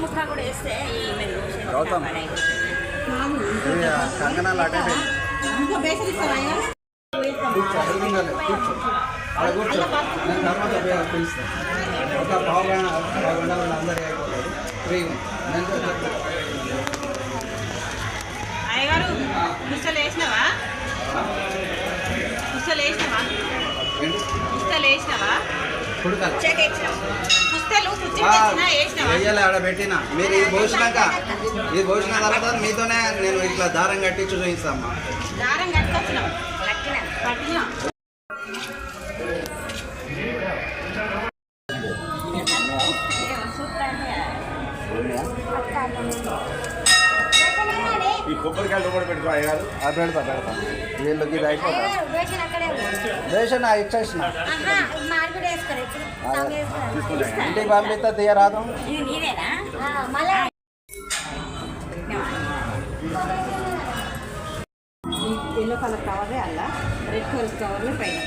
చుక్క కూడా వేస్తే గౌతమ్ కంగనా లాటే ఇంకో బేసరి ఇస్తావా కూర్చో కూర్చో అలా కూర్చో నేను తర్వాత పిలుస్తాను ఒక పావుగంట అందరూ అయిపోతుంది ఫ్రీ అయ్యగారు పుస్తలు వేసినావా పుస్తలు వేసినావా పుస్తలు వేసినావా పుస్తలు వేయాలి ఆడ పెట్టిన మీరు ఇది పోసినాక ఇది పోసిన తర్వాత మీతోనే నేను ఇట్లా దారం కట్టి చూపిస్తామ్మా దారం కట్టుకొచ్చినాం పట్టినా ఈ కొబ్బరికాయలు కూడా పెట్టుకో అయ్యారు పెడతా పెడతా వీళ్ళకి ఇది అయిపోతా రేషన్ ఇచ్చేసిన ఇంటికి పంపిస్తా తీయరాదు ఎల్లో కలర్ కవర్లే అలా రెడ్ కలర్ కవర్లే పైన